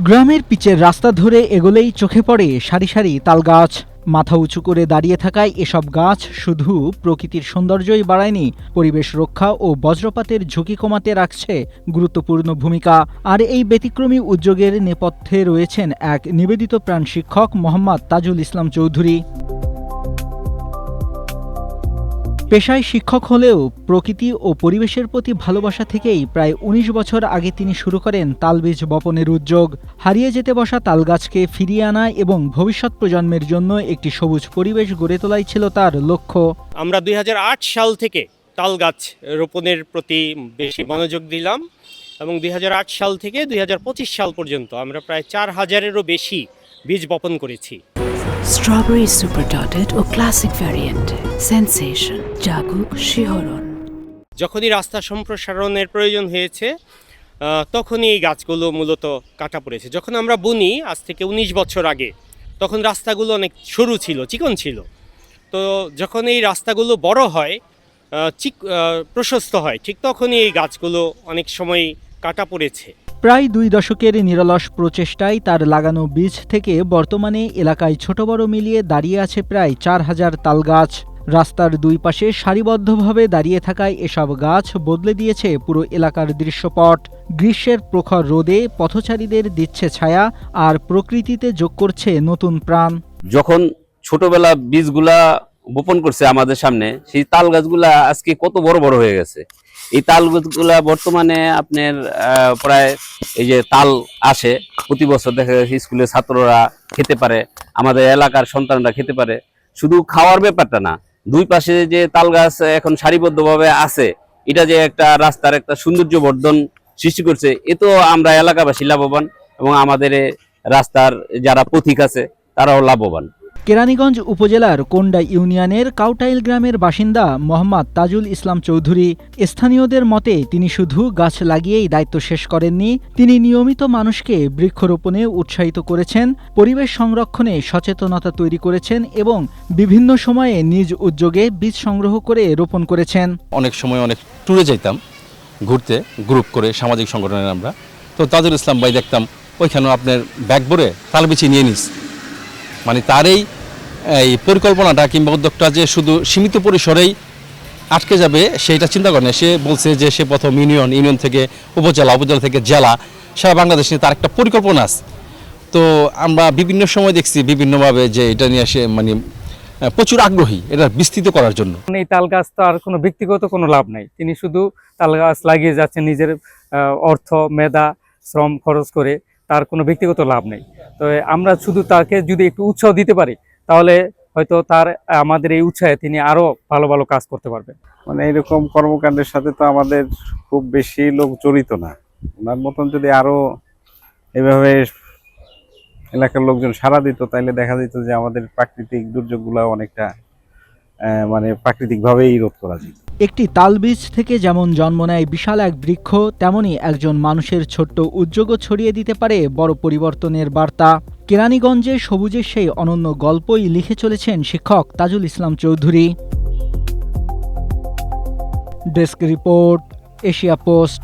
গ্রামের পিচের রাস্তা ধরে এগোলেই চোখে পড়ে সারি সারি তালগাছ। মাথা উঁচু করে দাঁড়িয়ে থাকায় এসব গাছ শুধু প্রকৃতির সৌন্দর্যই বাড়ায়নি, পরিবেশ রক্ষা ও বজ্রপাতের ঝুঁকি কমাতে রাখছে গুরুত্বপূর্ণ ভূমিকা। আর এই ব্যতিক্রমী উদ্যোগের নেপথ্যে রয়েছেন এক নিবেদিত প্রাণ শিক্ষক মোহাম্মদ তাজুল ইসলাম চৌধুরী। পেশায় শিক্ষক হলেও প্রকৃতি ও পরিবেশের প্রতি ভালোবাসা থেকেই প্রায় ১৯ বছর আগে তিনি শুরু করেন তালবীজ বপনের উদ্যোগ। হারিয়ে যেতে বসা তালগাছকে ফিরিয়ে আনা এবং ভবিষ্যৎ প্রজন্মের জন্য একটি সবুজ পরিবেশ গড়ে তোলাই ছিল তার লক্ষ্য। আমরা ২০০৮ সাল থেকে তাল গাছ রোপণের প্রতি বেশি মনোযোগ দিলাম এবং ২০০৮ সাল থেকে ২০২৫ সাল পর্যন্ত আমরা প্রায় ৪,০০০-এরও বেশি বীজ বপন করেছি। স্ট্রবেরি সুপার ডটেড ও ক্লাসিক ভ্যারিয়েন্ট সেন্সেশন জাগুক শিহরণ। যখনই রাস্তা সম্প্রসারণের প্রয়োজন হয়েছে তখনই এই গাছগুলো মূলত কাটা পড়েছে। যখন আমরা বুনি আজ থেকে ১৯ বছর আগে, তখন রাস্তাগুলো অনেক সরু ছিল, চিকন ছিল। তো যখন এই রাস্তাগুলো বড় হয়, প্রশস্ত হয়, ঠিক তখনই এই গাছগুলো অনেক সময় কাটা পড়েছে। প্রায় ২ দশকের নিরলস প্রচেষ্টায় তার লাগানো বীজ থেকে বর্তমানে এলাকায় ছোট বড় মিলিয়ে দাঁড়িয়ে আছে প্রায় ৪,০০০ তালগাছ। রাস্তার দুই পাশে সারিবদ্ধভাবে দাঁড়িয়ে থাকায় এসব গাছ বদলে দিয়েছে পুরো এলাকার দৃশ্যপট। গ্রীষ্মের প্রখর রোদে পথচারীদের দিচ্ছে ছায়া, আর প্রকৃতিতে যোগ করছে নতুন প্রাণ। যখন ছোটবেলা বীজগুলা বপন করছে আমাদের সামনে, সেই তাল গাছগুলা আজকে কত বড় বড় হয়ে গেছে। এই তাল গাছগুলা বর্তমানে আপনার প্রায় এই যে তাল আসে প্রতি বছর, দেখা যাচ্ছে স্কুলের ছাত্ররা খেতে পারে, আমাদের এলাকার সন্তানরা খেতে পারে। শুধু খাওয়ার ব্যাপারটা না, দুই পাশে যে তাল গাছ এখন সারিবদ্ধভাবে আছে, এটা যে একটা রাস্তার একটা সৌন্দর্য বর্ধন সৃষ্টি করছে, এ তো আমরা এলাকাবাসী লাভবান এবং আমাদের রাস্তার যারা পথিক আছে তারাও লাভবান। কেরানীগঞ্জ উপজেলার কোন্ডা ইউনিয়নের কাউটাইল গ্রামের বাসিন্দা মোহাম্মদ তাজুল ইসলাম চৌধুরী। স্থানীয়দের মতে তিনি শুধু গাছ লাগিয়েই দায়িত্ব শেষ করেননি, তিনি নিয়মিত মানুষকে বৃক্ষরোপণে উৎসাহিত করেছেন, পরিবেশ সংরক্ষণে সচেতনতা তৈরি করেছেন এবং বিভিন্ন সময়ে নিজ উদ্যোগে বীজ সংগ্রহ করে রোপণ করেছেন। অনেক সময় অনেক ট্যুরে যাইতাম ঘুরতে, গ্রুপ করে সামাজিক সংগঠনের আমরা। তো তাজুল ইসলাম ভাই দেখতাম ওইখানেও আপনার ব্যাগ ভরে তাল বিছিয়ে নিয়ে নিস, মানে তার এই পরিকল্পনাটা কিংবা উদ্যোগটা যে শুধু সীমিত পরিসরেই আটকে যাবে সেটা চিন্তা করে না। সে বলছে যে সে প্রথম ইউনিয়ন থেকে উপজেলা, উপজেলা থেকে জেলা, সারা বাংলাদেশ নিয়ে তার একটা পরিকল্পনা আছে। তো আমরা বিভিন্ন সময় দেখছি বিভিন্নভাবে যে এটা নিয়ে সে মানে প্রচুর আগ্রহী এটা বিস্তৃত করার জন্য। এই তাল গাছ তো আর কোনো ব্যক্তিগত কোনো লাভ নাই, তিনি শুধু তাল গাছ লাগিয়ে যাচ্ছেন নিজের অর্থ, মেধা, শ্রম খরচ করে, তার কোনো ব্যক্তিগত লাভ নেই। তো আমরা শুধু তাকে যদি একটু উৎসাহ দিতে পারি, তাহলে হয়তো আমাদের এই উৎসাহে তিনি আরো ভালো ভালো কাজ করতে পারবেন। মানে এরকম কর্মকাণ্ডের সাথে তো আমাদের খুব বেশি লোক জড়িত না। ওনার মতন যদি আরো এভাবে এলাকার লোকজন সাড়া দিত, তাইলে দেখা যেত যে আমাদের প্রাকৃতিক দুর্যোগগুলো অনেকটা মানে প্রাকৃতিকভাবেই রোধ করা যেত। একটি তালবীজ থেকে যেমন জন্ম নেয় বিশাল এক বৃক্ষ, তেমনি একজন মানুষের ছোট্ট উদ্যোগও ছড়িয়ে দিতে পারে বড় পরিবর্তনের বার্তা। কেরানীগঞ্জে সবুজের সেই অনন্য গল্পই লিখে চলেছেন শিক্ষক Tajul Islam Chowdhury. Desk report, Asia post.